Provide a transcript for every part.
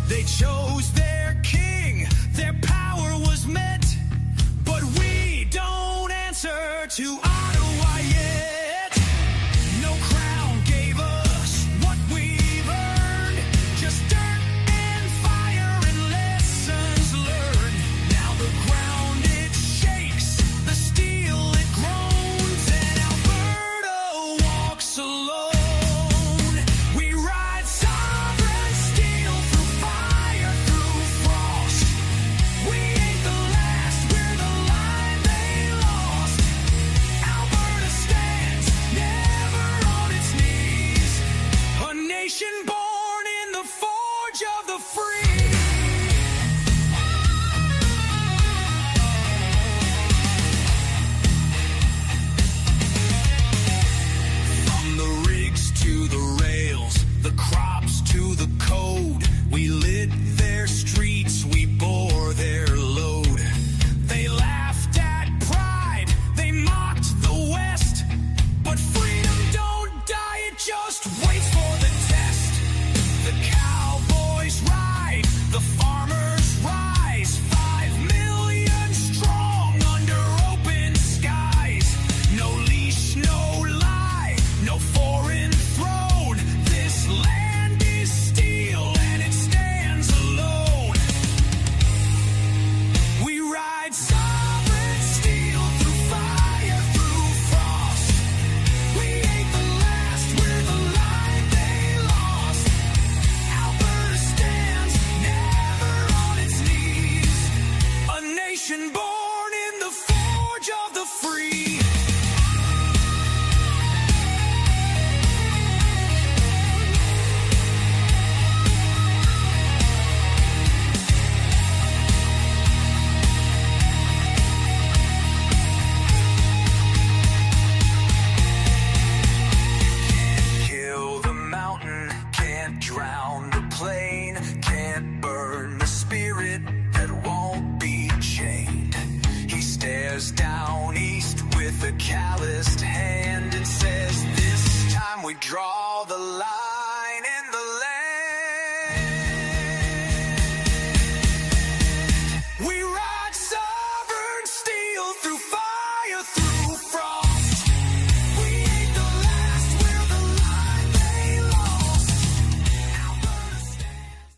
They chose their king, their power was met, but we don't answer to Ottawa yet. No crown gave us what we've earned, just dirt and fire and lessons learned. Now the ground it shakes, the steel it groans, and Alberta walks alone. We ride sovereign steel through fire, through frost. We ain't the last, we're the line they lost. Alberta stands, never on its knees. A nation born in the forge of the free. From the rigs to the rails, the crops to the code, we lit their streets, we bore their load. They laughed at pride, they mocked the West, but freedom don't die, it just waits for the test. The cowboys ride, the farmers rise, 5 million strong under open skies. No leash, no lie, no foreign throne. This land is steel and it stands alone. We ride sovereign steel through fire, through frost. We ain't the last, we're the line they lost. Alberta stands, never on its knees. A nation born in the forge of the free. Kill the mountain, can't drown the plain, can't burn the spirit that won't be chained. He stares down east with a calloused hand and says, this time we draw the line in the land. We ride sovereign steel through fire, through frost. We ain't the last, we're the line they lost. Alberta stands.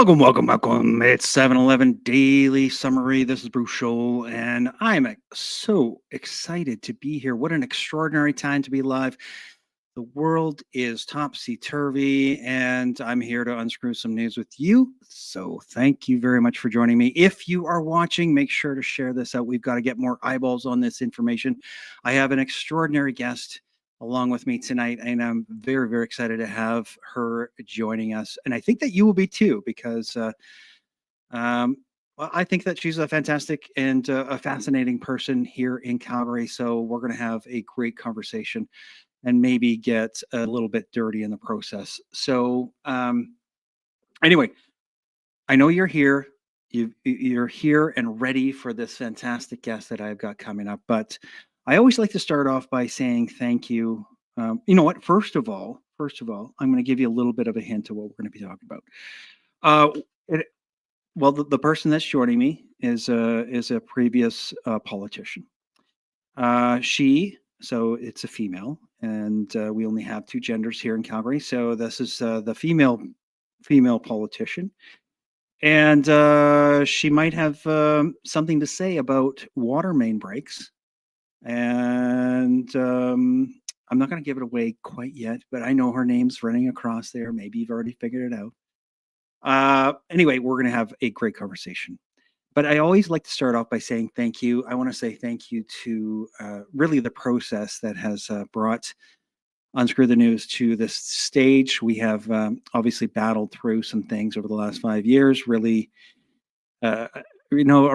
Welcome. It's 7-Eleven Daily Summary. This is Bruce Scholl, and I'm so excited to be here. What an extraordinary time to be alive. The world is topsy-turvy, and I'm here to unscrew some news with you. So thank you very much for joining me. If you are watching, make sure to share this out. We've got to get more eyeballs on this information. I have an extraordinary guest along with me tonight, and I'm very, very excited to have her joining us. And I think that you will be too, because well, I think that she's a fantastic and a fascinating person here in Calgary. So we're going to have a great conversation and maybe get a little bit dirty in the process. So anyway, I know you're here. You're here and ready for this fantastic guest that I've got coming up. But I always like to start off by saying thank you. You know what? First of all, I'm going to give you a little bit of a hint of what we're going to be talking about. Well, the person that's joining me is a previous politician. So it's a female, and we only have 2 genders here in Calgary. So this is the female politician, and she might have something to say about water main breaks. And I'm not going to give it away quite yet, but I know her name's running across there. Maybe you've already figured it out. Anyway, we're going to have a great conversation. But I always like to start off by saying thank you. I want to say thank you to really the process that has brought Unscrew the News to this stage. We have obviously battled through some things over the last 5 years, really a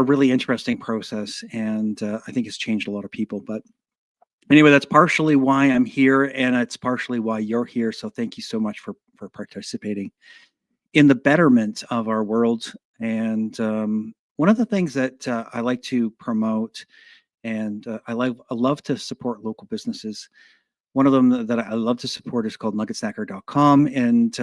really interesting process, and I think it's changed a lot of people. But anyway, that's partially why I'm here, and it's partially why you're here. So thank you so much for participating in the betterment of our world. And one of the things that I like to promote, and I love to support local businesses. One of them that I love to support is called nuggetstacker.com. And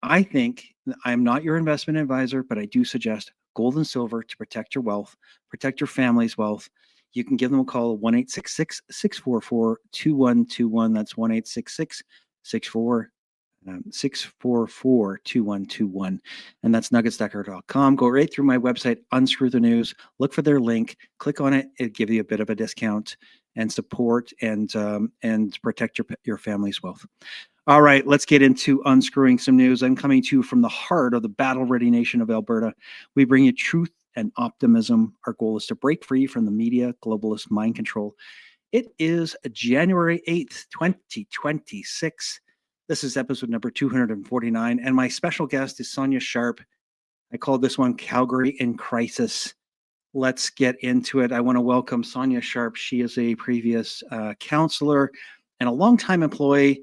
I think I'm not your investment advisor, but I do suggest gold and silver to protect your wealth, protect your family's wealth. You can give them a call, 1 866 644 2121. That's 1 866 644 2121. And that's nuggetstacker.com. Go right through my website, unscrew the news, look for their link, click on it. It'll give you a bit of a discount and support and protect your family's wealth. All right, let's get into unscrewing some news. I'm coming to you from the heart of the battle-ready nation of Alberta. We bring you truth and optimism. Our goal is to break free from the media globalist mind control. It is January 8th, 2026. This is episode number 249, and my special guest is Sonya Sharp. I called this one Calgary in Crisis. Let's get into it. I want to welcome Sonya Sharp. She is a previous councillor and a longtime employee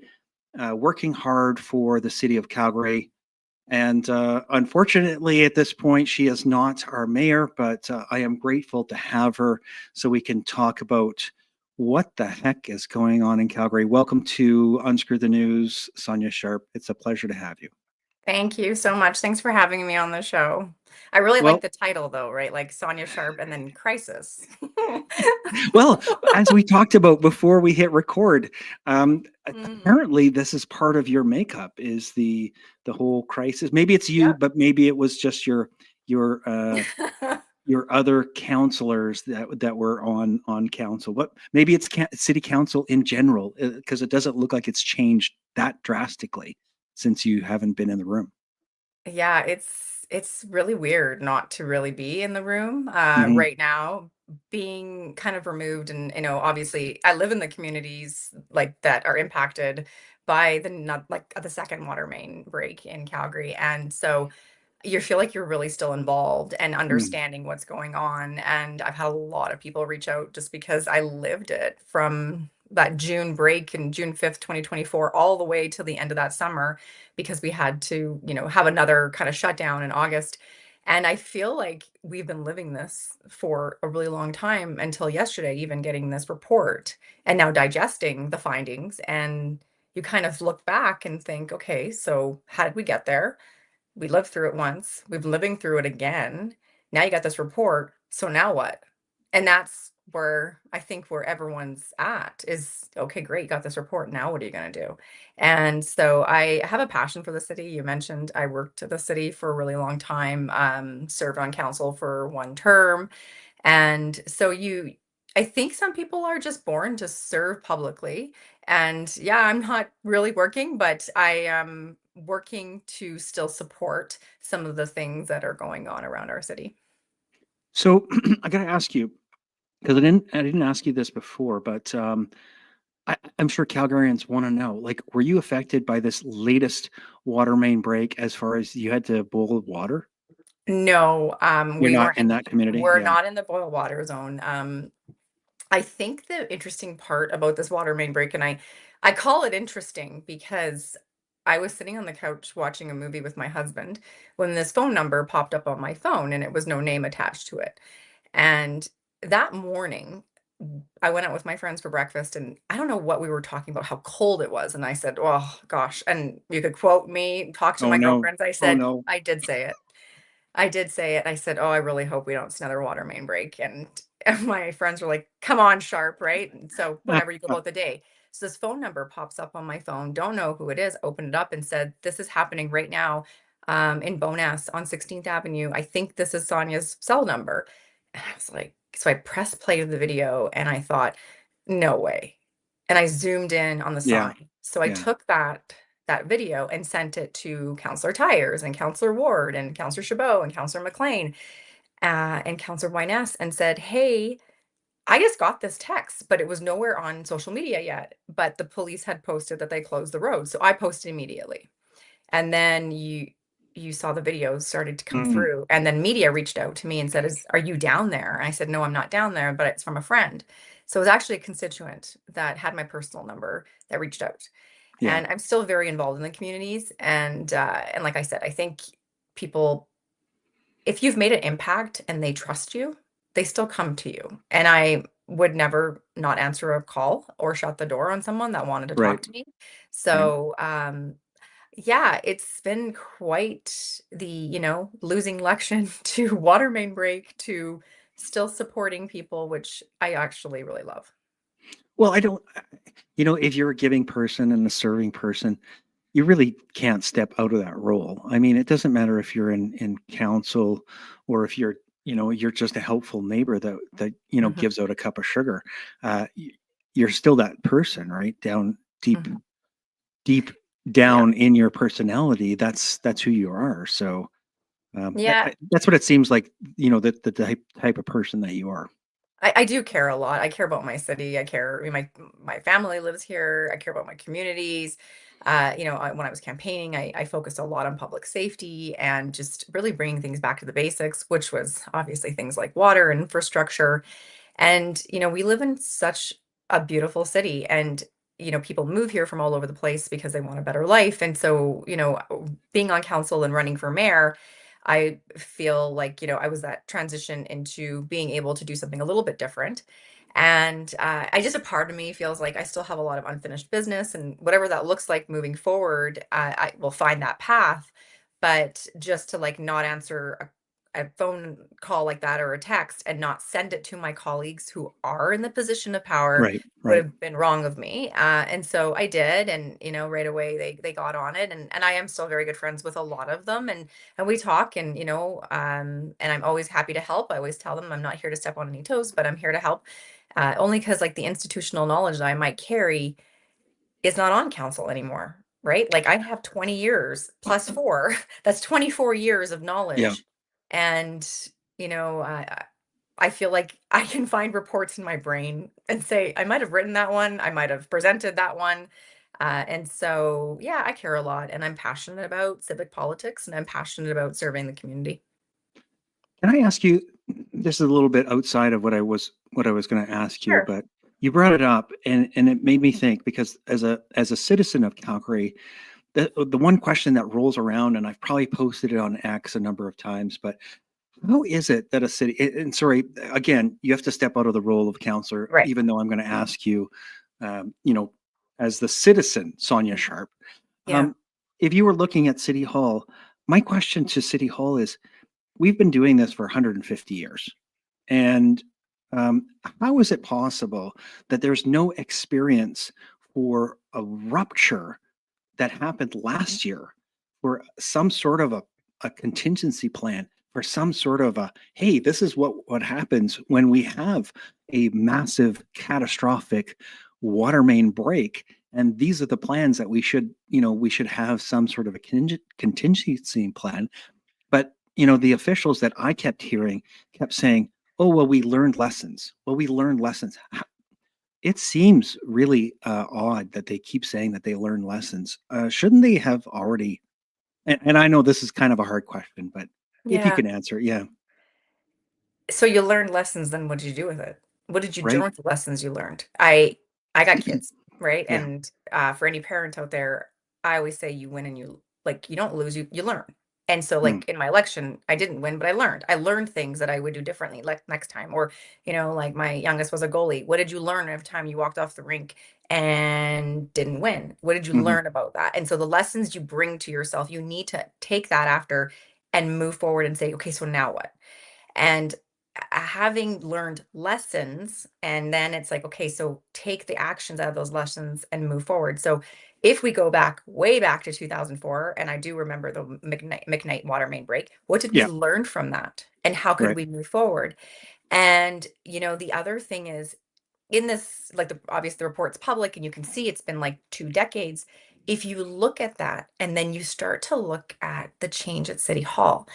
working hard for the city of Calgary. And unfortunately, at this point, she is not our mayor, but I am grateful to have her so we can talk about what the heck is going on in Calgary. Welcome to Unscrew the News, Sonya Sharp. It's a pleasure to have you. Thank you so much. Thanks for having me on the show. I really Well- like the title though, right? Like Sonya Sharp and then Crisis. Well, as we talked about before we hit record, apparently this is part of your makeup, is the whole crisis. Maybe it's you, Yep. but maybe it was just your other councillors that were on council. But maybe it's city council in general, because it doesn't look like it's changed that drastically since you haven't been in the room. Yeah, it's really weird not to really be in the room Mhm. right now, being kind of removed. And obviously I live in the communities like that are impacted by the second water main break in Calgary. And so you feel like you're really still involved and Mm. understanding what's going on. And I've had a lot of people reach out just because I lived it from that June break and June 5th, 2024, all the way till the end of that summer, because we had to, have another kind of shutdown in August. And I feel like we've been living this for a really long time until yesterday, even getting this report and now digesting the findings. And you kind of look back and think, okay, so how did we get there? We lived through it once. We've been living through it again. Now you got this report. So now what? And that's where I think where everyone's at is, okay, great, you got this report. Now what are you going to do? And so I have a passion for the city. You mentioned I worked at the city for a really long time, served on council for one term. And so I think some people are just born to serve publicly. And yeah, I'm not really working, but I am working to still support some of the things that are going on around our city. So I got to ask you, because I didn't ask you this before, but I'm sure Calgarians want to know, like, were you affected by this latest water main break as far as you had to boil water? No, You're not in that community? we're Yeah. not in the boil water zone. I think the interesting part about this water main break, and I call it interesting because I was sitting on the couch watching a movie with my husband when this phone number popped up on my phone and it was no name attached to it. And that morning, I went out with my friends for breakfast and I don't know what we were talking about, how cold it was. And I said, oh gosh, and you could quote me, talk to Oh my no. girlfriends. I Oh said, no. I did say it. I did say it. I said, "Oh, I really hope we don't see another water main break." And my friends were like, "Come on, Sharp," right? And so whatever, you go about the day. So this phone number pops up on my phone. Don't know who it is. Opened it up and said, "This is happening right now, in Bowness on 16th Avenue. I think this is Sonia's cell number." And I was like, so I pressed play of the video and I thought, "No way." And I zoomed in on the Yeah. sign. So I Yeah. took that video and sent it to Councillor Tyers and Councillor Ward and Councillor Chabot and Councillor McLean and Councillor Wyness and said, hey, I just got this text, but it was nowhere on social media yet. But the police had posted that they closed the road. So I posted immediately. And then you saw the videos started to come Mm. through. And then media reached out to me and said, are you down there? And I said, no, I'm not down there, but it's from a friend. So it was actually a constituent that had my personal number that reached out. Yeah. And I'm still very involved in the communities. And like I said, I think people, if you've made an impact and they trust you, they still come to you. And I would never not answer a call or shut the door on someone that wanted to talk Right. to me. Right. So, yeah, it's been quite the, losing election to water main break to still supporting people, which I actually really love. Well, I don't, if you're a giving person and a serving person, you really can't step out of that role. I mean, it doesn't matter if you're in council or if you're just a helpful neighbor that Mhm, gives out a cup of sugar. You're still that person, right? Down deep, mhm. deep Yeah. down in your personality, that's who you are. So Yeah. that's what it seems like. The type of person that you are. I do care a lot. I care about my city. I care, my family lives here. I care about my communities. When I was campaigning, I focused a lot on public safety and just really bringing things back to the basics, which was obviously things like water and infrastructure. And, we live in such a beautiful city and, people move here from all over the place because they want a better life. And so, being on council and running for mayor, I feel like, I was that transition into being able to do something a little bit different. And I just, a part of me feels like I still have a lot of unfinished business, and whatever that looks like moving forward, I will find that path. But just to like not answer a phone call like that or a text and not send it to my colleagues who are in the position of power Right. would Right. have been wrong of me. And so I did, and right away they got on it, and I am still very good friends with a lot of them, and we talk, and and I'm always happy to help. I always tell them I'm not here to step on any toes, but I'm here to help. Only because like the institutional knowledge that I might carry is not on council anymore, right? Like I have 20 years plus 4. That's 24 years of Yeah. knowledge. And, you know, I feel like I can find reports in my brain and say, I might have written that one, I might have presented that one. And so, yeah, I care a lot, and I'm passionate about civic politics, and I'm passionate about serving the community. Can I ask you? This is a little bit outside of what I was going to ask you, Sure. but you brought it up, and it made me think because as a citizen of Calgary, the one question that rolls around, and I've probably posted it on X a number of times, but how is it that a city? And sorry, again, you have to step out of the role of counselor, Right. even though I'm going to ask you, um, you know, as the citizen, Sonya Sharp, Yeah. um, if you were looking at City Hall, my question to City Hall is we've been doing this for 150 years. And how is it possible that there's no experience for a rupture that happened last year for some sort of a contingency plan for some sort of a hey, this is what happens when we have a massive catastrophic water main break, and these are the plans that we should have some sort of a contingency plan. But, the officials that I kept hearing kept saying, "Oh, well, we learned lessons. Well, we learned lessons." It seems really odd that they keep saying that they learned lessons. Shouldn't they have already? And I know this is kind of a hard question, but if you Yeah. can answer, yeah, So you learned lessons, then what did you do with it? What did you do right, with the lessons you learned? I got kids, right? yeah, And for any parent out there, I always say you win and you don't lose, you learn. And so mm, like in my election, I didn't win, but I learned. I learned things that I would do differently like next time. Or, like my youngest was a goalie. What did you learn every time you walked off the rink and didn't win? What did you hmm, learn about that? And so the lessons you bring to yourself, you need to take that after and move forward and say, okay, so now what? And having learned lessons, and then it's like, okay, so take the actions out of those lessons and move forward. So if we go back way back to 2004, and I do remember the McKnight water main break, what did we yeah, learn from that? And how could right, we move forward? And, the other thing is in this, like obviously the report's public and you can see it's been like 2 decades. If you look at that and then you start to look at the change at City Hall,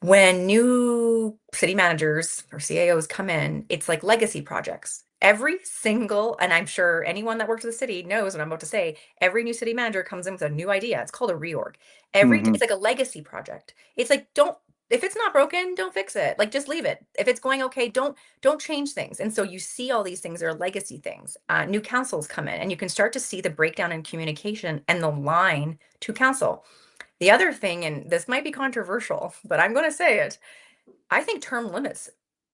when new city managers or CAOs come in, it's like legacy projects. Every single, and I'm sure anyone that works at the city knows what I'm about to say, every new city manager comes in with a new idea. It's called a reorg. hmm, It's like a legacy project. It's like, don't if it's not broken, don't fix it. Like, just leave it. If it's going okay, don't change things. And so you see all these things are legacy things. New councils come in, and you can start to see the breakdown in communication and the line to council. The other thing, and this might be controversial, but I'm going to say it. I think term limits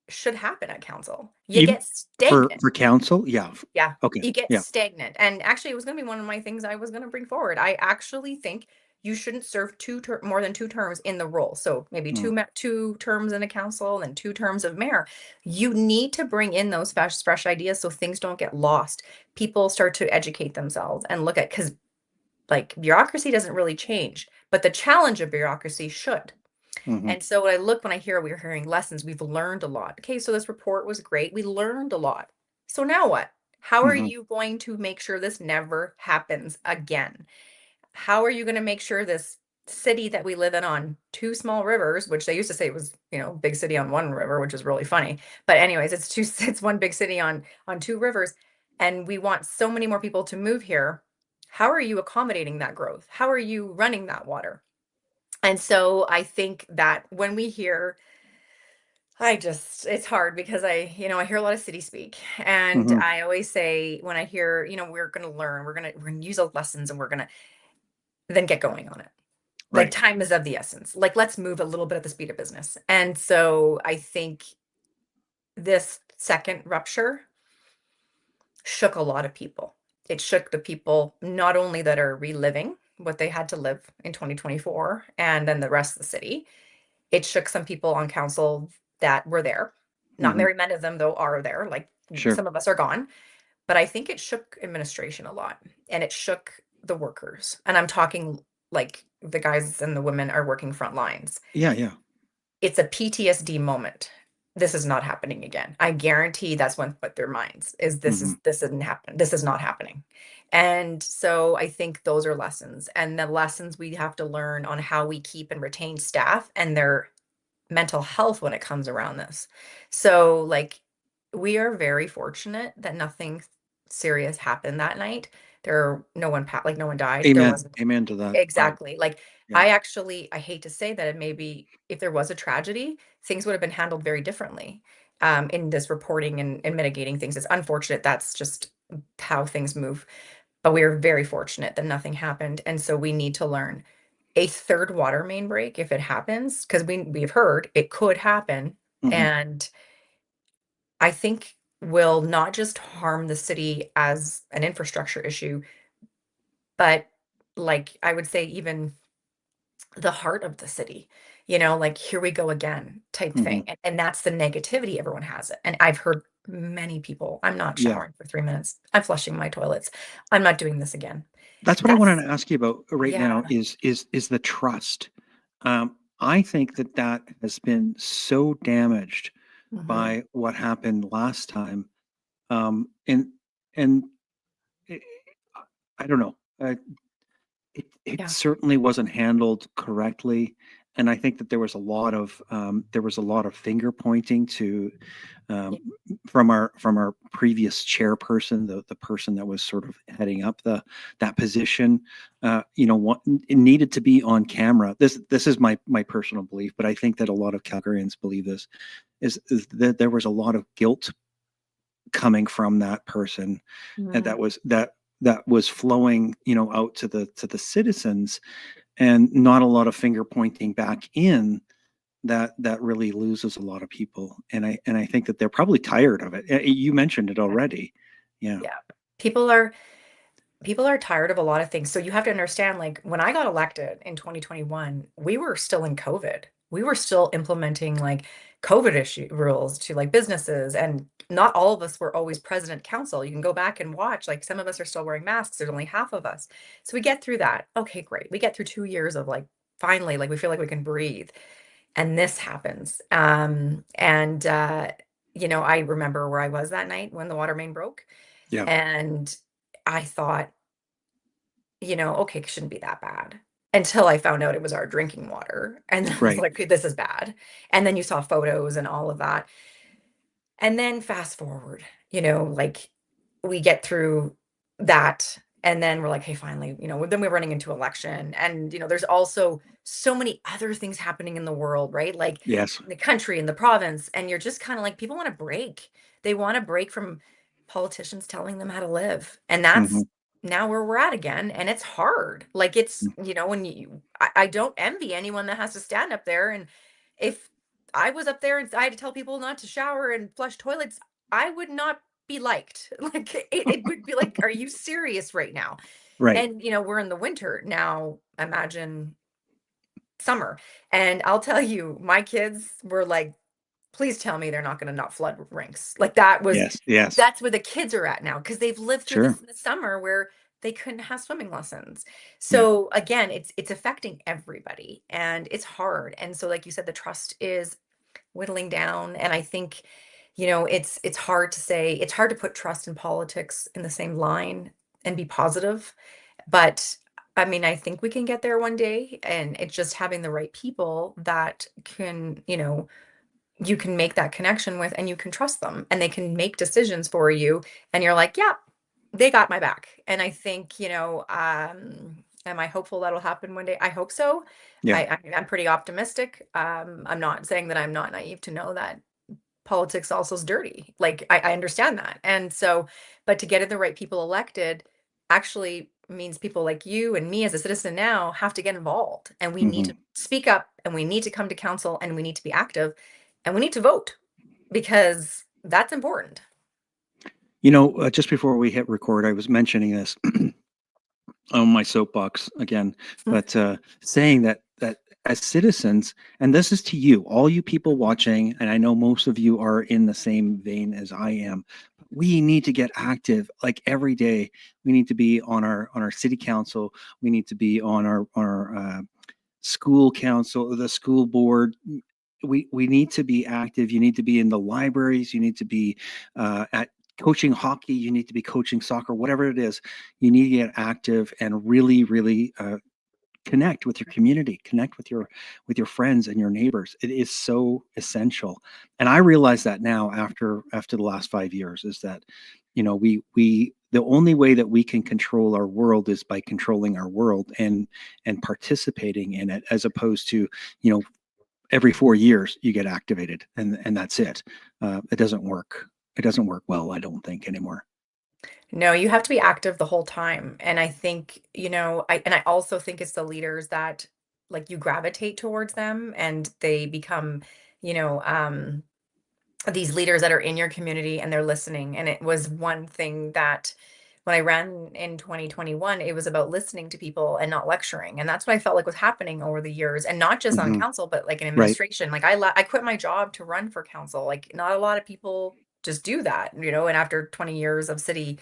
should happen at council. You Even get stagnant. for council, yeah. Yeah, Okay, you get yeah. stagnant. And actually, it was going to be one of my things I was going to bring forward. I actually think you shouldn't serve more than 2 terms in the role. So maybe Mm, two terms in a council and 2 terms of mayor. You need to bring in those fresh ideas so things don't get lost. People start to educate themselves and look at, because like bureaucracy doesn't really change, but the challenge of bureaucracy should. mhm, And so when I hear we're hearing lessons, we've learned a lot. Okay, so this report was great. We learned a lot. So now what? How are mhm, you going to make sure this never happens again? How are you going to make sure this city that we live in on 2 small rivers, which they used to say was, big city on one river, which is really funny. But anyways, it's one big city on 2 rivers, and we want so many more people to move here. How are you accommodating that growth? How are you running that water? And so I think that when we hear, it's hard because I hear a lot of city speak. And mhm. I always say, when I hear, we're going to learn, we're going to use the lessons, and we're going to then get going on it. Like, Right. time is of the essence. Like, let's move a little bit at the speed of business. And so I think this second rupture shook a lot of people. It shook the people not only that are reliving what they had to live in 2024 and then the rest of the city. It shook some people on council that were there. Not Mhm. very many of them, though, are there. Like, Sure. some of us are gone. But I think it shook administration a lot, and it shook the workers. And I'm talking like the guys and the women are working front lines. Yeah, yeah. It's a PTSD moment. This is not happening again. I guarantee that's what their minds is. Mhm, This isn't happening. This is not happening. And so I think those are lessons, and the lessons we have to learn on how we keep and retain staff and their mental health when it comes around this. So, like, we are very fortunate that nothing serious happened that night. No one died. There amen, wasn't. amen to that, Exactly. Like, yeah. I hate to say that, it maybe if there was a tragedy, things would have been handled very differently in this reporting and mitigating things. It's unfortunate. That's just how things move. But we are very fortunate that nothing happened. And so we need to learn a third water main break if it happens, because we've heard it could happen. Mhm, And I think will not just harm the city as an infrastructure issue, but, like, I would say even the heart of the city, like, here we go again type mhm. thing. And that's the negativity everyone has. And I've heard many people, I'm not Yeah. showering for 3 minutes. I'm flushing my toilets. I'm not doing this again. That's what I wanted That's, to ask you about right yeah. now is the trust. I think that that has been so damaged Hmm. by what happened last time. And I I don't know. It Yeah. certainly wasn't handled correctly, and I think that there was a lot of finger pointing to Yeah. um, from our previous chairperson, the person that was sort of heading up that position. What it needed to be on camera. This is my personal belief, but I think that a lot of Calgarians believe this is that there was a lot of guilt coming from that person, and Mhm. that was flowing, out to the citizens, and not a lot of finger pointing back in. That really loses a lot of people, and I think that they're probably tired of it. You mentioned it already. Yeah. Yeah. People are people are tired of a lot of things. So you have to understand, like, when I got elected in 2021, we were still in COVID. We were still implementing, like, COVID issue rules to, like, businesses, and not all of us were always president council. You can go back and watch, like, some of us are still wearing masks. There's only half of us. So we get through that. Okay, great. We get through 2 years of, like, finally, like, we feel like we can breathe. And this happens. I remember where I was that night when the water main broke. Yeah. And I thought, okay, it shouldn't be that bad. Until I found out it was our drinking water. And then I was Right. like, "Okay, this is bad." And then you saw photos and all of that. And then fast forward, like, we get through that. And then we're like, hey, finally, then we're running into election. And, there's also so many other things happening in the world, right? Like Yes. the country and the province. And you're just kind of like, people want to break. They want to break from politicians telling them how to live. And that's Mhm. now where we're at again. And it's hard. Like it's, when I don't envy anyone that has to stand up there. And if I was up there and I had to tell people not to shower and flush toilets, I would not be liked. Like it would be like, are you serious right now? Right. And we're in the winter now. Imagine summer. And I'll tell you, my kids were like, please tell me they're not going to not flood rinks. Like Yes. Yes. that's where the kids are at now because they've lived through Sure. this in the summer where they couldn't have swimming lessons. Yeah. So again, it's affecting everybody and it's hard. And so like you said, the trust is whittling down. And I think, it's hard to say, it's hard to put trust in politics in the same line and be positive. But I mean, I think we can get there one day. And it's just having the right people that can, you can make that connection with and you can trust them and they can make decisions for you. And you're like, yeah, they got my back. And I think, am I hopeful that'll happen one day? I hope so. Yeah. I'm pretty optimistic. I'm not saying that I'm not naive to know that politics also is dirty. Like I understand that. And so, but to get the right people elected actually means people like you and me as a citizen now have to get involved and we need to Mhm. speak up and we need to come to council and we need to be active and we need to vote because that's important. Just before we hit record, I was mentioning this on my soapbox again, but saying that as citizens, and this is to you, all you people watching, and I know most of you are in the same vein as I am. We need to get active, like every day. We need to be on our city council. We need to be on our school council, the school board. We need to be active. You need to be in the libraries. You need to be at coaching hockey. You need to be coaching soccer, whatever it is. You need to get active and really, really connect with your community, connect with your friends and your neighbors. It is so essential. And I realize that now after the last 5 years is that, we the only way that we can control our world is by controlling our world and participating in it, as opposed to, every 4 years you get activated and that's it. It doesn't work. It doesn't work well, I don't think, anymore. No, you have to be active the whole time. And I think, I also think it's the leaders that like you gravitate towards them and they become, you know, these leaders that are in your community and they're listening. And it was one thing that when I ran in 2021, it was about listening to people and not lecturing. And that's what I felt like was happening over the years and not just on Hmm. council, but like in Right. administration. Like I quit my job to run for council. Like not a lot of people just do that, and after 20 years of city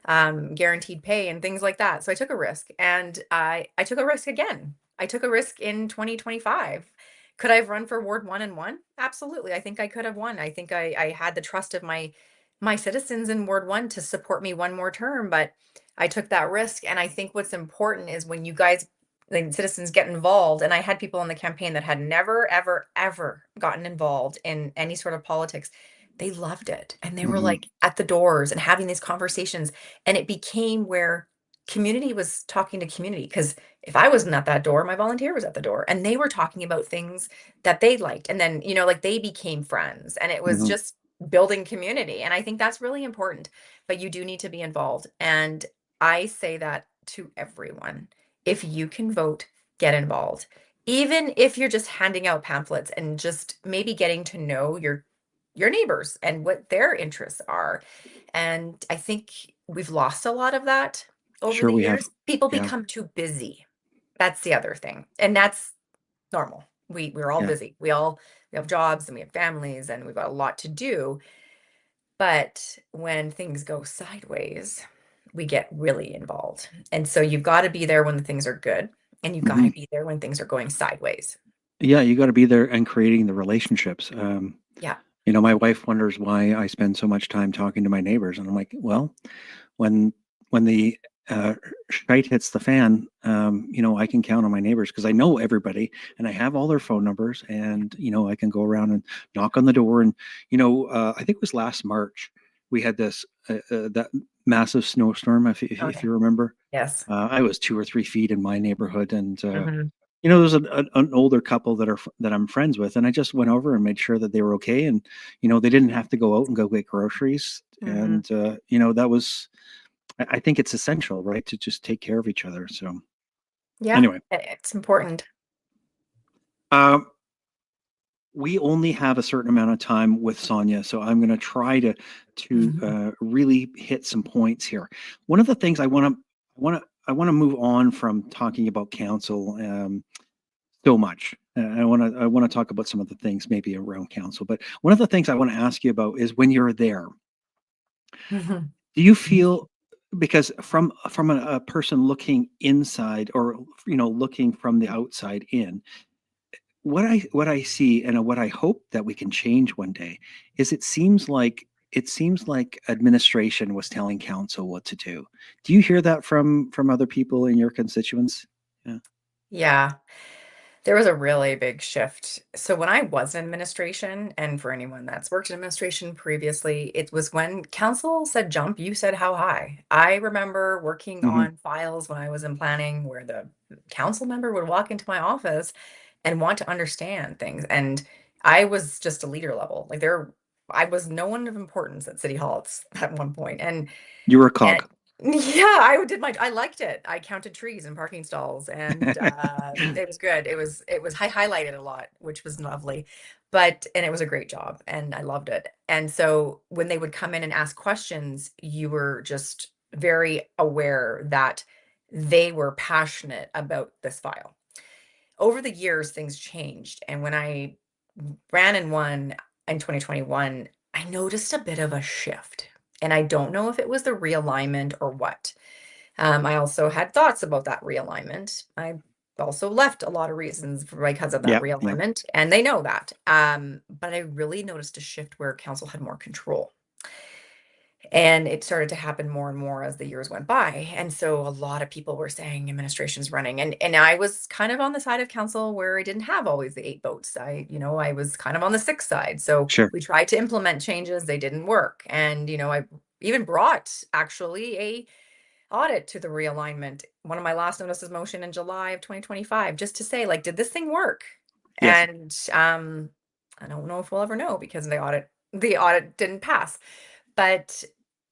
guaranteed pay and things like that. So I took a risk and I took a risk again. I took a risk in 2025. Could I have run for Ward 1 and won? Absolutely. I think I could have won. I think I had the trust of my citizens in Ward 1 to support me one more term, but I took that risk. And I think what's important is when you guys, the citizens, get involved. And I had people in the campaign that had never, ever, ever gotten involved in any sort of politics. They loved it. And they were Hmm. like at the doors and having these conversations. And it became where community was talking to community. Because if I wasn't at that door, my volunteer was at the door and they were talking about things that they liked. And then, like they became friends and it was Hmm. just building community. And I think that's really important. But you do need to be involved. And I say that to everyone. If you can vote, get involved. Even if you're just handing out pamphlets and just maybe getting to know your neighbors and what their interests are. And I think we've lost a lot of that over Sure, the we have. years. People Yeah. become too busy. That's the other thing. And that's normal. We're all Yeah. busy. We have jobs and we have families and we've got a lot to do. But when things go sideways, we get really involved. And so you've got to be there when the things are good and you've got Hmm. to be there when things are going sideways. Yeah, you got to be there and creating the relationships. Yeah. My wife wonders why I spend so much time talking to my neighbors, and I'm like, well, when the uh, shite hits the fan, I can count on my neighbors because I know everybody and I have all their phone numbers, and I can go around and knock on the door. And I think it was last March we had this that massive snowstorm, if you remember. Yes. I was 2 or 3 feet in my neighborhood, and Mhm. there's an older couple that I'm friends with, and I just went over and made sure that they were okay, and they didn't have to go out and go get groceries, Mhm. and that was, I think it's essential, right, to just take care of each other. So Yeah, anyway, it's important. um, we only have a certain amount of time with Sonya, so I'm going to try to Mhm. really hit some points here. One of the things I want to move on from talking about council so much. I want to talk about some of the things maybe around council, but one of the things I want to ask you about is when you're there, Mhm. do you feel, because from a person looking inside, or looking from the outside in, what I see and what I hope that we can change one day is it seems like administration was telling council what to do. Do you hear that from other people in your constituents? Yeah. Yeah. There was a really big shift. So when I was in administration, and for anyone that's worked in administration previously, it was when council said jump, you said how high. I remember working Hmm. on files when I was in planning where the council member would walk into my office and want to understand things. And I was just a leader level. I was no one of importance at City Hall at one point. You were a And cog. yeah, I liked it. I counted trees and parking stalls, and it was good. It was highlighted a lot, which was lovely. And it was a great job, and I loved it. And so when they would come in and ask questions, you were just very aware that they were passionate about this file. Over the years, things changed, and when I ran and won in 2021, I noticed a bit of a shift. And I don't know if it was the realignment or what. I also had thoughts about that realignment. I also left a lot of reasons because of that Yeah, yeah. realignment, and they know that. But I really noticed a shift where council had more control. And it started to happen more and more as the years went by. And so a lot of people were saying administration's running. And I was kind of on the side of council where I didn't have always the 8 votes. I was kind of on the 6 side. So Sure. we tried to implement changes, they didn't work. And I even brought actually a audit to the realignment, one of my last notices motion in July of 2025, just to say, like, did this thing work? Yes. And I don't know if we'll ever know because the audit didn't pass. But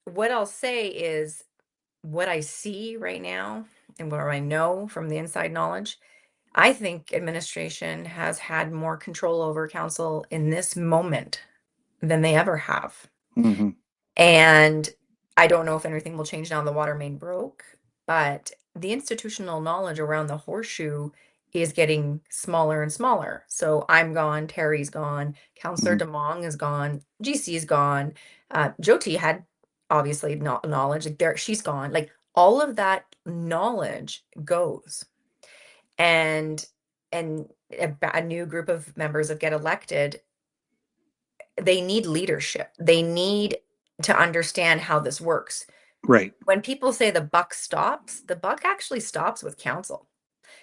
what I'll say is what I see right now and what I know from the inside knowledge, I think administration has had more control over council in this moment than they ever have. Hmm. And I don't know if anything will change now the water main broke, but the institutional knowledge around the horseshoe is getting smaller and smaller. So I'm gone, Terry's gone, Councillor Hmm. DeMong is gone, GC's gone. Jyoti had obviously knowledge, like there she's gone. Like all of that knowledge goes. And a new group of members that get elected, they need leadership. They need to understand how this works. Right. When people say the buck stops, the buck actually stops with council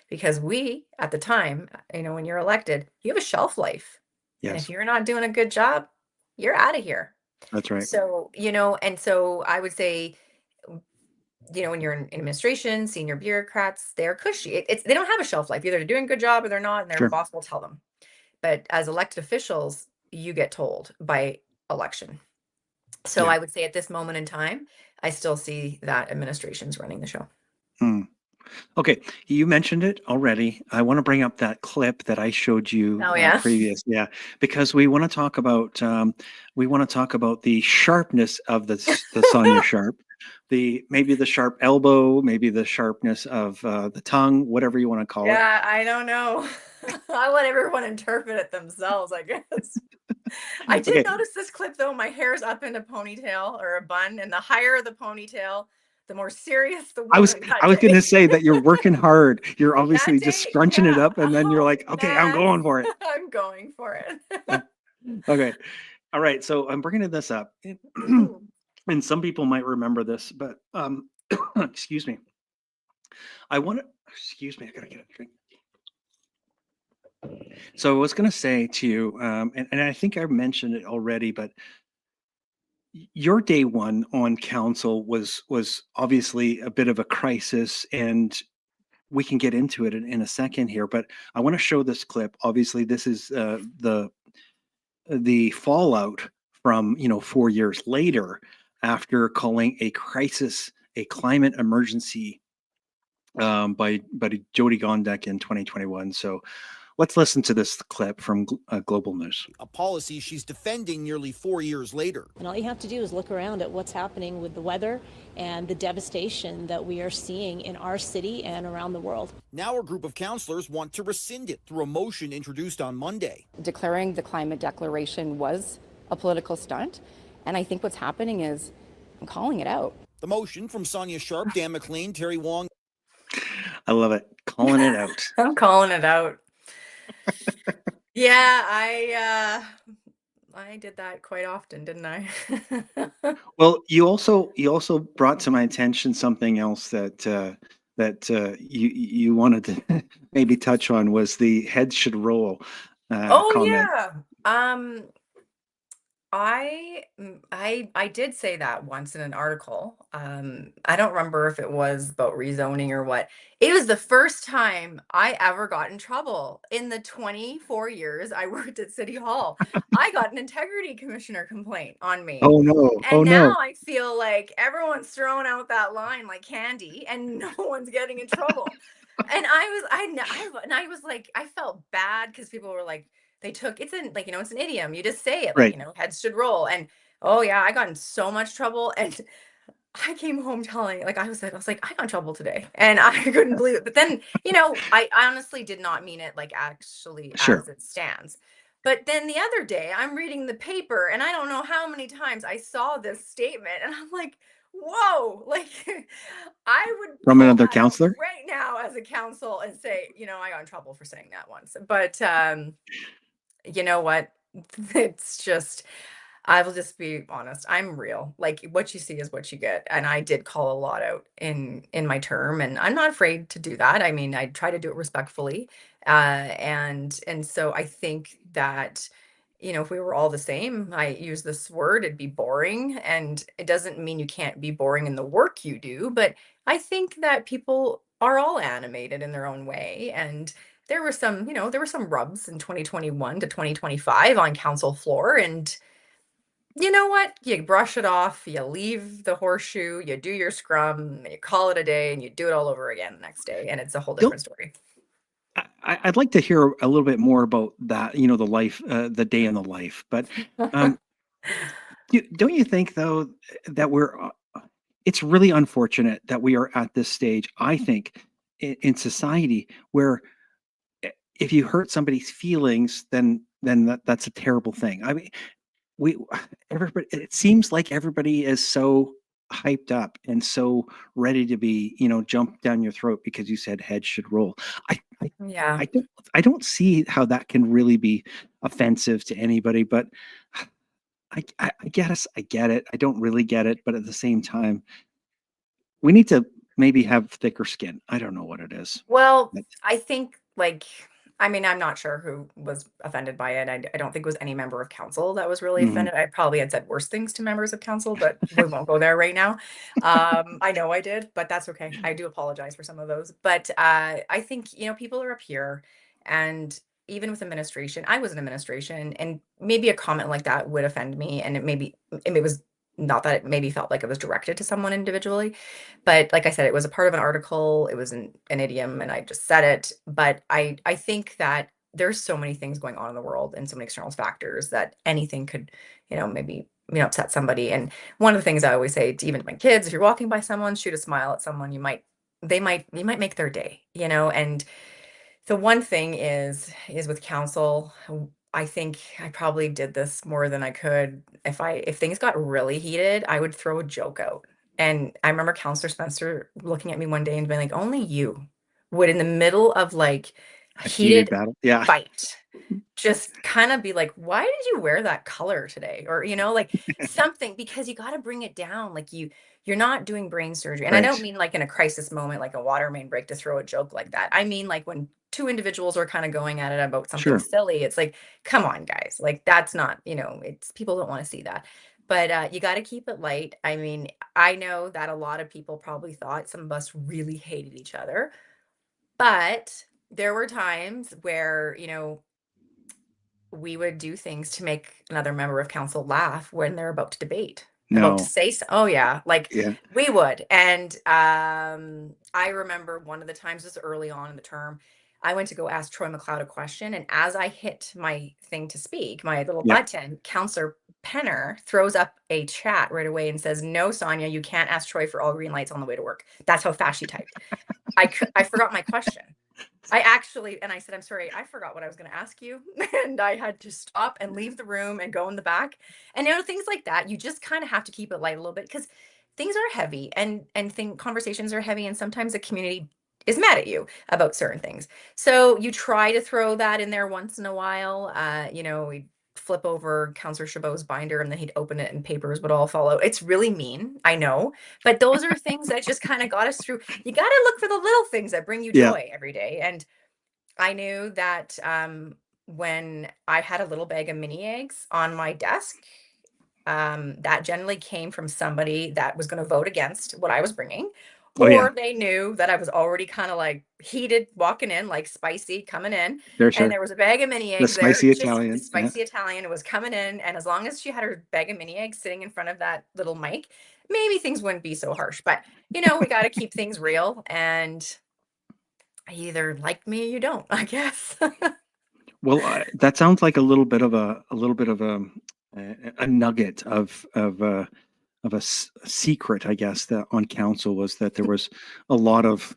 because we, at the time, when you're elected, you have a shelf life. And if Yes. you're not doing a good job, you're out of here. That's right. So, and so I would say, when you're in administration, senior bureaucrats, they're cushy. They don't have a shelf life. Either they're doing a good job or they're not, and their Sure. boss will tell them. But as elected officials, you get told by election. So Yeah. I would say at this moment in time, I still see that administration's running the show. Mm. Okay, you mentioned it already. I want to bring up that clip that I showed you Oh, yeah. previous, yeah, because we want to talk about the sharpness of the Sonya Sharp, maybe the sharp elbow, maybe the sharpness of the tongue, whatever you want to call it. Yeah, I don't know. I let everyone interpret it themselves, I guess. I did Okay, notice this clip though. My hair's up in a ponytail or a bun, and the higher the ponytail, the more serious the I was woman that I was going day. to say that you're working hard. You're That obviously just day, scrunching it yeah. up, and then you're Oh, like, okay, I'm yes. going for it. I'm going for Yeah. it. Okay, all right. So I'm bringing this up. Mhm. And some people might remember this, but excuse me. I want to excuse me. I gotta get a drink. So I was going to say to you, and I think I mentioned it already, but your day one on council was obviously a bit of a crisis, and we can get into it in a second here. But I want to show this clip. Obviously, this is the fallout from 4 years later after calling a crisis a climate emergency by Jody Gondek in 2021. So let's listen to this clip from Global News. A policy she's defending nearly 4 years later. And all you have to do is look around at what's happening with the weather and the devastation that we are seeing in our city and around the world. Now a group of councillors want to rescind it through a motion introduced on Monday. Declaring the climate declaration was a political stunt, and I think what's happening is I'm calling it out. The motion from Sonya Sharp, Dan McLean, Terry Wong. I love it. Calling it out. I'm calling it out. Yeah, I did that quite often, didn't I? Well, you also brought to my attention something else that you wanted to maybe touch on, was the heads should roll comment. Yeah. I did say that once in an article. I don't remember if it was about rezoning or what. It was the first time I ever got in trouble in the 24 years I worked at City Hall. I got an integrity commissioner complaint on me. Oh no! And Oh now no! I feel like everyone's throwing out that line like candy, and no one's getting in trouble. And I was like, I felt bad because people were like, they took it's an like it's an idiom. You just say it like Right. heads should roll. And oh yeah, I got in so much trouble, and I came home telling like I was like I got in trouble today, and I couldn't believe it. But then I honestly did not mean it like actually Sure. as it stands. But then the other day I'm reading the paper, and I don't know how many times I saw this statement, and I'm like, whoa, like I would From pull another that out counselor? right now as a council and say, I got in trouble for saying that once. But you know what? It's just, I will just be honest. I'm real. Like what you see is what you get. And I did call a lot out in my term, and I'm not afraid to do that. I mean, I try to do it respectfully. And so I think that if we were all the same, I use this word, it'd be boring. And it doesn't mean you can't be boring in the work you do, but I think that people are all animated in their own way. And there were some rubs in 2021 to 2025 on council floor. And you know what? You brush it off, you leave the horseshoe, you do your scrum, and you call it a day, and you do it all over again the next day. And it's a whole different story. I'd like to hear a little bit more about that, the life, the day in the life. But don't you think, though, that it's really unfortunate that we are at this stage, I think, in society where if you hurt somebody's feelings, then that's a terrible thing. I mean, everybody, it seems like everybody is so hyped up and so ready to be, jump down your throat because you said heads should roll. Yeah. I don't see how that can really be offensive to anybody, but I guess I get it. I don't really get it, but at the same time, we need to maybe have thicker skin. I don't know what it is. Well, But I think I'm not sure who was offended by it. I don't think it was any member of council that was really Mhm. offended. I probably had said worse things to members of council, but we won't go there right now. I know I did, but that's okay. I do apologize for some of those. But I think, people are up here, and even with administration, I was in administration, and maybe a comment like that would offend me. And it was not that it maybe felt like it was directed to someone individually. But like I said, it was a part of an article, it was an idiom, and I just said it. But I think that there's so many things going on in the world and so many external factors that anything could, maybe upset somebody. And one of the things I always say to even to my kids, if you're walking by someone, shoot a smile at someone, you might make their day, and the one thing is with council, I think I probably did this more than I could. If things got really heated, I would throw a joke out. And I remember Counselor Spencer looking at me one day and being like, only you would, in the middle of like a a heated heated battle. Yeah. fight, just kind of be like, why did you wear that color today? Or, like something, because you got to bring it down. Like you're not doing brain surgery. And I don't Right. mean like in a crisis moment, like a water main break, to throw a joke like that. I mean, like when two individuals are kind of going at it about something Sure. silly, it's like, come on, guys, like that's not, it's people don't want to see that. But you got to keep it light. I mean, I know that a lot of people probably thought some of us really hated each other, but there were times where, we would do things to make another member of council laugh when they're about to debate, about to No. say so. Oh yeah, like Yeah. we would. And I remember one of the times, this early on in the term, I went to go ask Troy McLeod a question, and as I hit my thing to speak, my little Yeah. button, Councillor Penner throws up a chat right away and says, "No, Sonya, you can't ask Troy for all green lights on the way to work." That's how fast she typed. I forgot my question. And I said, "I'm sorry, I forgot what I was going to ask you." And I had to stop and leave the room and go in the back. And things like that, you just kind of have to keep it light a little bit because things are heavy and conversations are heavy. And sometimes the community is mad at you about certain things. So you try to throw that in there once in a while. We'd flip over Councillor Chabot's binder and then he'd open it and papers would all fall out. It's really mean, I know, but those are things that just kind of got us through. You got to look for the little things that bring you Yeah. joy every day. And I knew that when I had a little bag of mini eggs on my desk, that generally came from somebody that was going to vote against what I was bringing, Oh yeah. or they knew that I was already kind of like heated walking in, like spicy coming in, Sure, and sure. there was a bag of mini The eggs there. spicy Just the Italian. Yeah. spicy Italian. It was coming in, and as long as she had her bag of mini eggs sitting in front of that little mic, maybe things wouldn't be so harsh. But we got to keep things real, and you either like me or you don't, I guess. Well, that sounds like a little bit of a nugget of a secret, I guess, that on council was that there was a lot of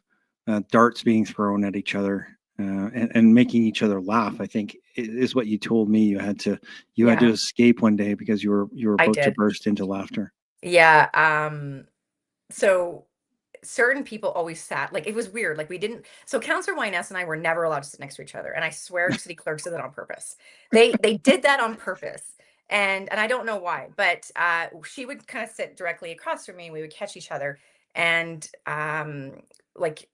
darts being thrown at each other and making each other laugh. I think is what you told me. You had to Yeah, escape one day because you were I about to did. burst into laughter. Yeah. So certain people always sat, like, it was weird. Like, we didn't, so Councillor Wyness and I were never allowed to sit next to each other. And I swear city clerks did that on purpose. They did that on purpose. And I don't know why, but she would kind of sit directly across from me and we would catch each other. And like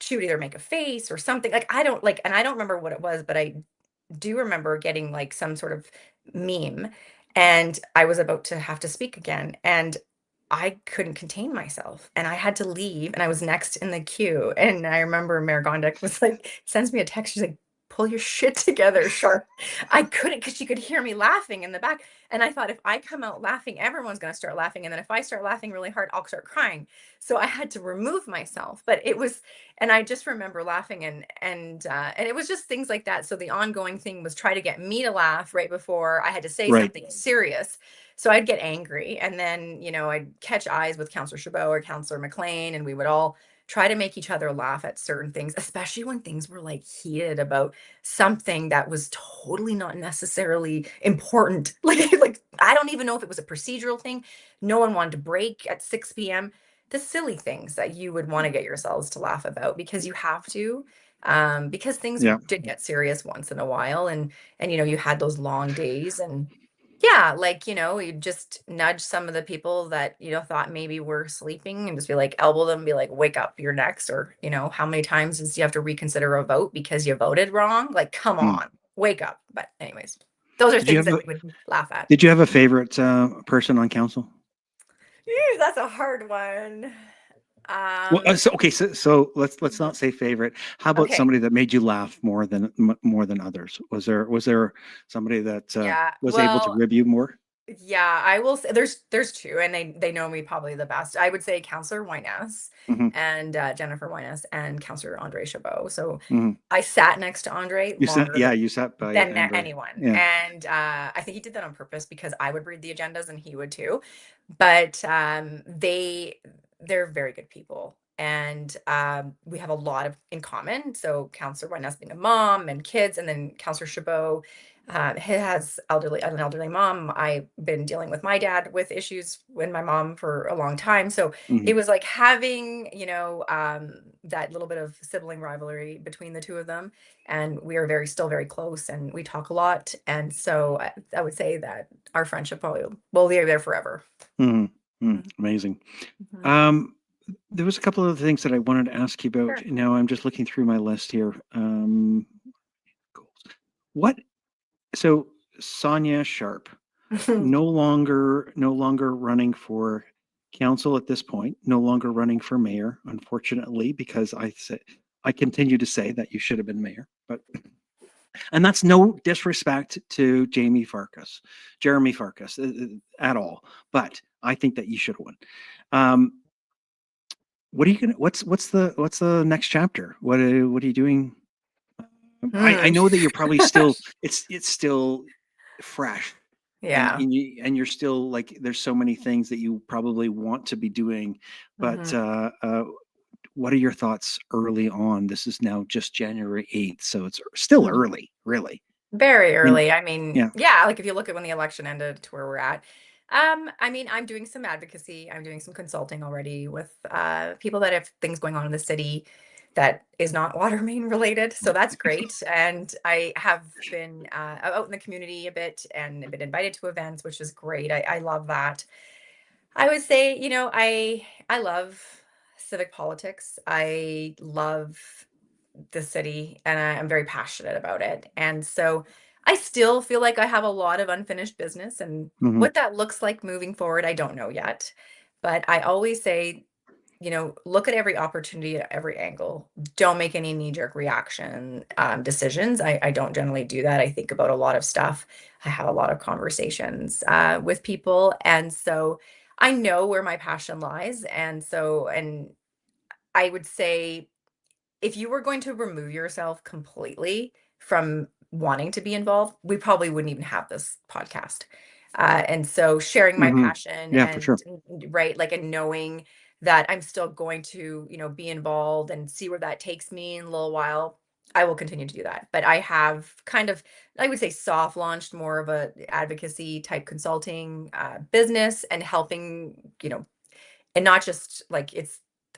she would either make a face or something. Like, I don't like, and I don't remember what it was, but I do remember getting like some sort of meme, and I was about to have to speak again, and I couldn't contain myself and I had to leave, and I was next in the queue. And I remember Mayor Gondek was like, sends me a text. She's like, "Pull your shit together, Sharp." I couldn't, because she could hear me laughing in the back. And I thought, if I come out laughing, everyone's going to start laughing. And then if I start laughing really hard, I'll start crying. So I had to remove myself. But it was, and I just remember laughing, and it was just things like that. So the ongoing thing was try to get me to laugh right before I had to say Right. something serious. So I'd get angry, and then I'd catch eyes with Councillor Chabot or Councillor McLean, and we would all try to make each other laugh at certain things, especially when things were like heated about something that was totally not necessarily important. Like I don't even know if it was a procedural thing. No one wanted to break at 6 p.m. The silly things that you would want to get yourselves to laugh about because you have to, because things Yeah. did get serious once in a while, and you had those long days. And yeah, like, you just nudge some of the people that, thought maybe were sleeping, and just be like, elbow them and be like, "Wake up, you're next." Or, how many times do you have to reconsider a vote because you voted wrong? Like, come Mm. on, wake up. But anyways, those are Did you things have that we would laugh at. Did you have a favorite person on council? Ew, that's a hard one. Well, so let's not say favorite. How about Okay. somebody that made you laugh more than others? Was there somebody that Yeah, was able to well, rib you more? yeah, I will say there's two, and they know me probably the best. I would say Councillor Wyness Hmm. and Jennifer Wyness and Councillor Andre Chabot. So Hmm. I sat next to Andre You sat longer you sat by than Andre. anyone. Yeah. And I think he did that on purpose because I would read the agendas and he would too. But they're very good people. And we have a lot in common. So Councillor Wyness being a mom and kids, and then Councillor Chabot, he has an elderly mom. I've been dealing with my dad with issues with my mom for a long time. So Mhm. it was like having, that little bit of sibling rivalry between the two of them. And we are still very close, and we talk a lot. And so I would say that our friendship probably will be there forever. Mhm. Mhm. Amazing. Mhm. There was a couple of things that I wanted to ask you about. Sure. Now I'm just looking through my list here. Goals. What? So Sonya Sharp. no longer running for council at this point, no longer running for mayor, unfortunately, because I continue to say that you should have been mayor, but and that's no disrespect to Jeremy Farkas at all, but I think that you should have won. What are you gonna? What's the next chapter? What are you doing? I know that you're probably still it's still fresh, Yeah. and you're still like there's so many things that you probably want to be doing, but what are your thoughts early on? This is now just January 8th, so it's still early, really. Very I mean, early. I mean, yeah. yeah, like if you look at when the election ended to where we're at. I mean, I'm doing some advocacy. I'm doing some consulting already with people that have things going on in the city that is not water main related. So that's great. And I have been out in the community a bit and been invited to events, which is great. I love that. I would say, I love civic politics. I love the city and I'm very passionate about it. And so I still feel like I have a lot of unfinished business and Mhm. what that looks like moving forward, I don't know yet. But I always say, look at every opportunity at every angle. Don't make any knee-jerk reaction decisions. I don't generally do that. I think about a lot of stuff. I have a lot of conversations with people. And so I know where my passion lies. And I would say if you were going to remove yourself completely from wanting to be involved, we probably wouldn't even have this podcast. And so sharing my passion Yeah, for sure. right, like, and knowing that I'm still going to, be involved and see where that takes me in a little while, I will continue to do that. But I have kind of, I would say, soft launched more of a advocacy type consulting business and helping, and not just like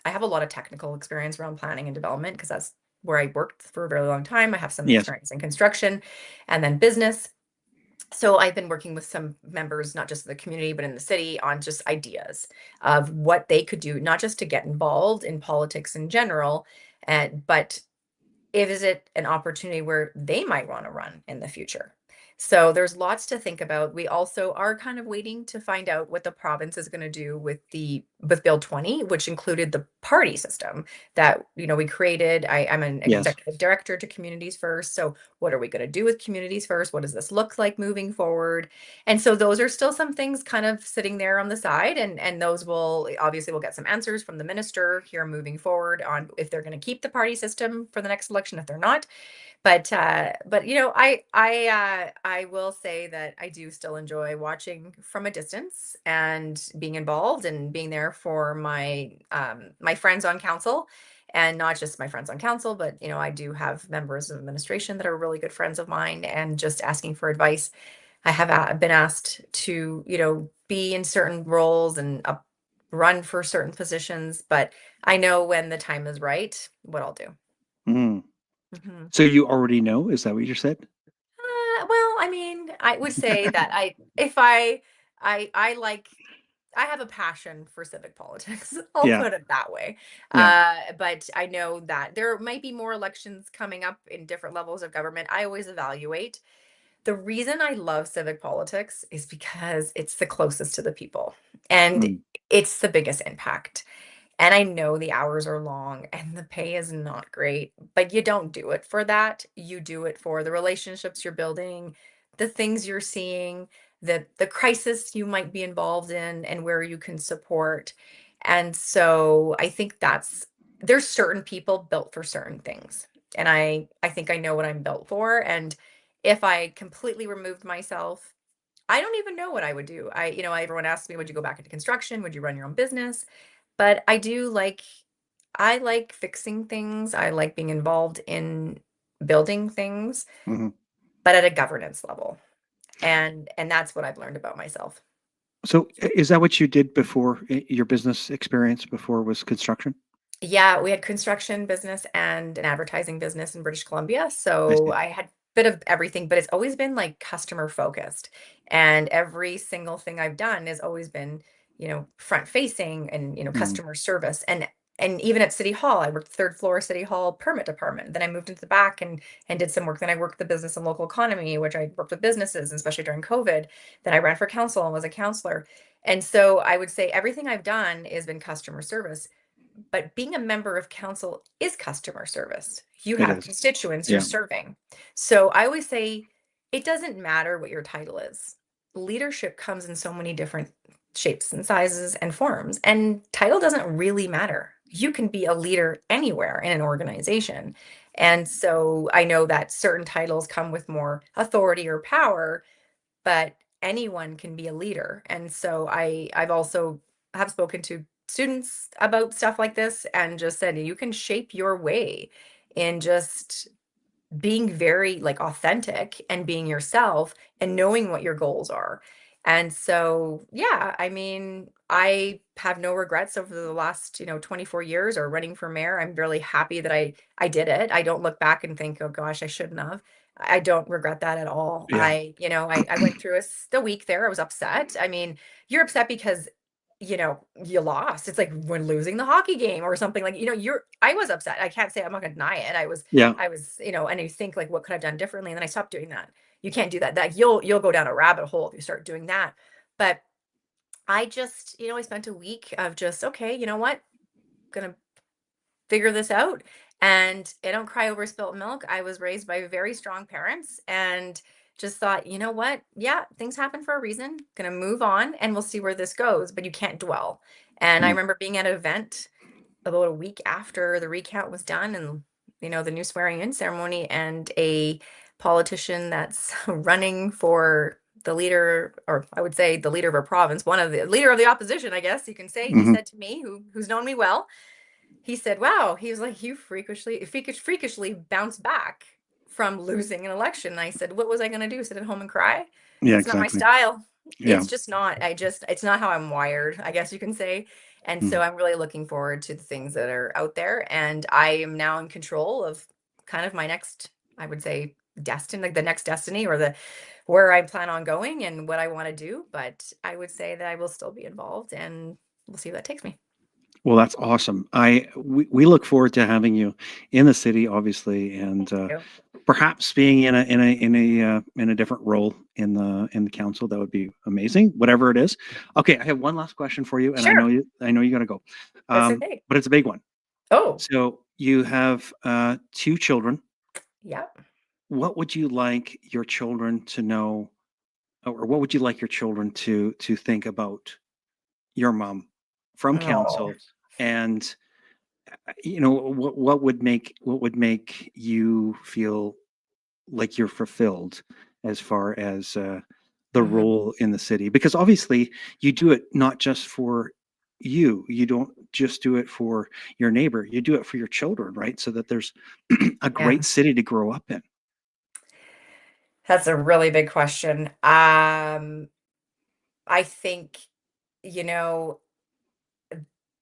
I have a lot of technical experience around planning and development because that's where I worked for a very long time. I have some Yes. experience in construction and then business. So I've been working with some members, not just in the community, but in the city on just ideas of what they could do, not just to get involved in politics in general, but is it an opportunity where they might want to run in the future? So there's lots to think about. We also are kind of waiting to find out what the province is going to do with Bill 20, which included the party system that we created. I'm an Yes. executive director to Communities First. So what are we going to do with Communities First? What does this look like moving forward? And so those are still some things kind of sitting there on the side, and those will obviously we'll get some answers from the minister here moving forward on if they're going to keep the party system for the next election, if they're not. But I will say that I do still enjoy watching from a distance and being involved and being there for my friends on council, and not just my friends on council, but I do have members of administration that are really good friends of mine, and just asking for advice. I have been asked to be in certain roles and run for certain positions, but I know when the time is right what I'll do. Mm. hmm So you already know? Is that what you said? Well, I mean, I would say that if I like, I have a passion for civic politics. I'll Yeah. put it that way. Yeah. But I know that there might be more elections coming up in different levels of government. I always evaluate. The reason I love civic politics is because it's the closest to the people and Mm. it's the biggest impact. And I know the hours are long and the pay is not great, but you don't do it for that. You do it for the relationships you're building, the things you're seeing, the crisis you might be involved in and where you can support. And so I think there's certain people built for certain things. And I think I know what I'm built for. And if I completely removed myself, I don't even know what I would do. Everyone asks me, would you go back into construction? Would you run your own business? But I like fixing things. I like being involved in building things, Mhm. but at a governance level. And that's what I've learned about myself. So is that what you did before your business experience before was construction? Yeah, we had construction business and an advertising business in British Columbia. I So see. I had a bit of everything, but it's always been like customer focused. And every single thing I've done has always been, front facing and, Mm. customer service. And and even at City Hall, I worked third floor City Hall permit department. Then I moved into the back and did some work. Then I worked the business and local economy, which I worked with businesses, especially during COVID. Then I ran for council and was a counselor. And so I would say everything I've done has been customer service. But being a member of council is customer service. You It have is. constituents Yeah. you're serving. So I always say it doesn't matter what your title is. Leadership comes in so many different shapes and sizes and forms, and title doesn't really matter. You can be a leader anywhere in an organization. And so I know that certain titles come with more authority or power, but anyone can be a leader. And so I've also have spoken to students about stuff like this and just said you can shape your way in just being very like authentic and being yourself and knowing what your goals are. And so, yeah, I mean, I have no regrets over the last, 24 years or running for mayor. I'm really happy that I did it. I don't look back and think, oh gosh, I shouldn't have. I don't regret that at all. Yeah. I went through a week there. I was upset. I mean, you're upset because you lost. It's like when losing the hockey game or something like, I was upset. I can't say I'm not gonna deny it. Yeah. I was, and you think like, what could I have done differently? And then I stopped doing that. You can't do that. That you'll go down a rabbit hole if you start doing that. But I just, I spent a week of just, okay, you know what? Gonna figure this out. And I don't cry over spilt milk. I was raised by very strong parents and just thought, you know what? Yeah, things happen for a reason. Gonna move on and we'll see where this goes, but you can't dwell. And I No. remember being at an event about a week after the recount was done and the new swearing in ceremony, and a politician that's running for the leader, or I would say the leader of a province, one of the leader of the opposition, I guess you can say, he Mhm. said to me, who's known me well, he said, wow, he was like, you freakishly bounced back from losing an election. And I said, what was I going to do? Sit at home and cry? Yeah, It's not my exactly. style. Yeah. It's just not. It's not how I'm wired, I guess you can say. And so Mhm. I'm really looking forward to the things that are out there. And I am now in control of kind of my next, I would say, destiny, like the next destiny or where I plan on going and what I want to do. But I would say that I will still be involved and we'll see where that takes me. Well, that's awesome. We look forward to having you in the city, obviously, and Thank you. perhaps being in a different role in the council. That would be amazing. Whatever it is. Okay, I have one last question for you, and I know Sure. you got to go, That's okay. but it's a big one. Oh, So you have 2 children. yeah. What would you like your children to know, or what would you like your children to think about your mom from Oh, council, and what would make you feel like you're fulfilled as far as the mhm. role in the city, because obviously you do it not just for you don't just do it for your neighbor, you do it for your children, right? So that there's a Yeah. great city to grow up in. That's a really big question. I think, you know,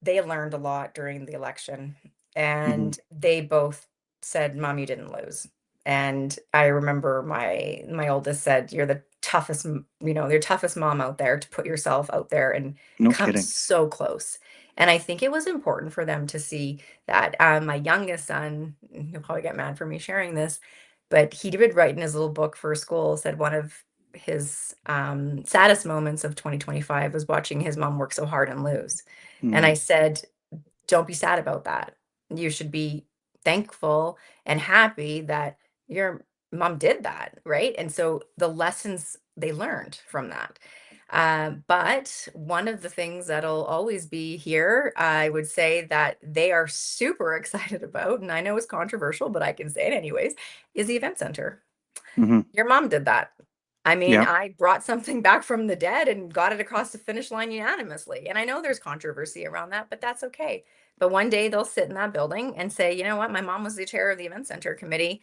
they learned a lot during the election, Hmm. and they both said, "Mom, you didn't lose." And I remember my oldest said, "You're the toughest, your toughest mom out there to put yourself out there and No come kidding. so close." And I think it was important for them to see that. My youngest son, he'll probably get mad for me sharing this, but he did write in his little book for school, said one of his saddest moments of 2025 was watching his mom work so hard and lose. And I Mm, said, "Don't be sad about that. You should be thankful and happy that your mom did that, right?" And so the lessons they learned from that. But one of the things that'll always be here, I would say that they are super excited about, and I know it's controversial, but I can say it anyways, is the event center. mhm. Your mom did that. I mean, Yeah. I brought something back from the dead and got it across the finish line unanimously. And I know there's controversy around that, but that's okay. But one day they'll sit in that building and say, you know what, my mom was the chair of the event center committee,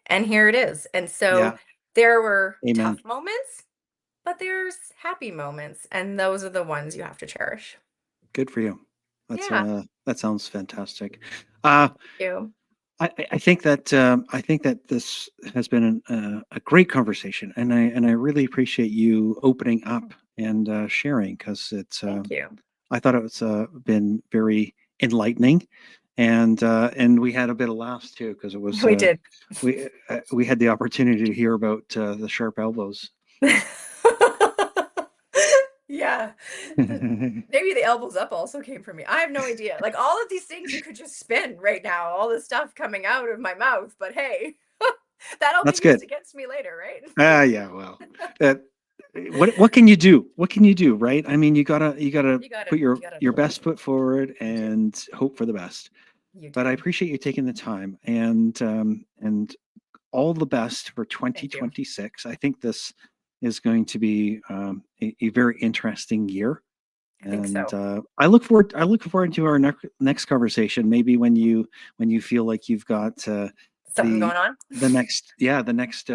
and here it is. And so Yeah. there were Amen. tough moments, but there's happy moments, and those are the ones you have to cherish. Good for you. Yeah, That sounds fantastic. uh you. I think that this has been a great conversation, and I really appreciate you opening up and sharing, because it's Thank you. I thought it's been very enlightening, and we had a bit of laughs too, because it was We did. we had the opportunity to hear about the sharp elbows. Yeah. Maybe the elbows up also came from me. I have no idea. Like all of these things you could just spin right now, all the stuff coming out of my mouth. But hey, that'll That's be used good. against me later, right? Yeah, well, what can you do? What can you do, right? I mean, you gotta put your best foot forward and hope for the best. But I appreciate you taking the time, and all the best for 2026. I think this is going to be a very interesting year. I think so. I look forward to our next conversation. Maybe when you feel like you've got Something going on. the next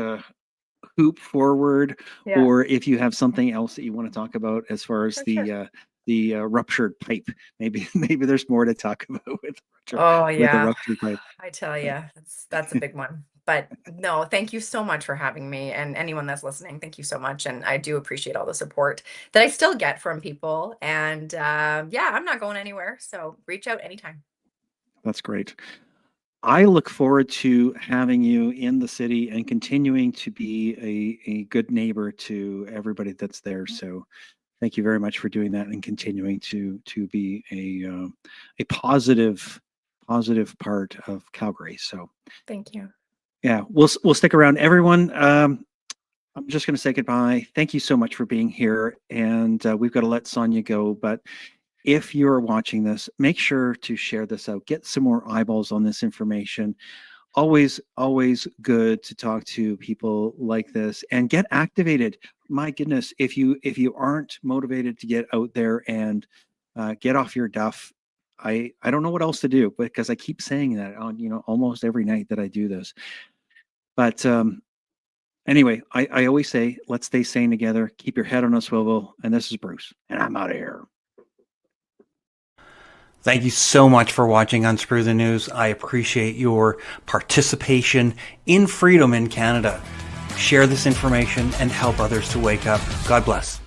hoop forward, Yeah. or if you have something else that you want to talk about as far as the ruptured pipe. Maybe there's more to talk about with Oh the yeah. ruptured pipe. I tell you, that's a big one. But no, thank you so much for having me, and anyone that's listening, thank you so much. And I do appreciate all the support that I still get from people. And yeah, I'm not going anywhere. So reach out anytime. That's great. I look forward to having you in the city and continuing to be a good neighbor to everybody that's there. So thank you very much for doing that and continuing to be a positive part of Calgary. So Thank you. yeah, we'll stick around. Everyone, I'm just going to say goodbye. Thank you so much for being here, and we've got to let Sonya go. But if you're watching this, make sure to share this out. Get some more eyeballs on this information. Always good to talk to people like this and get activated. My goodness, if you aren't motivated to get out there and get off your duff, I don't know what else to do, because I keep saying that on almost every night that I do this. But anyway, I always say, let's stay sane together. Keep your head on a swivel. And this is Bruce, and I'm out of here. Thank you so much for watching Unscrew the News. I appreciate your participation in freedom in Canada. Share this information and help others to wake up. God bless.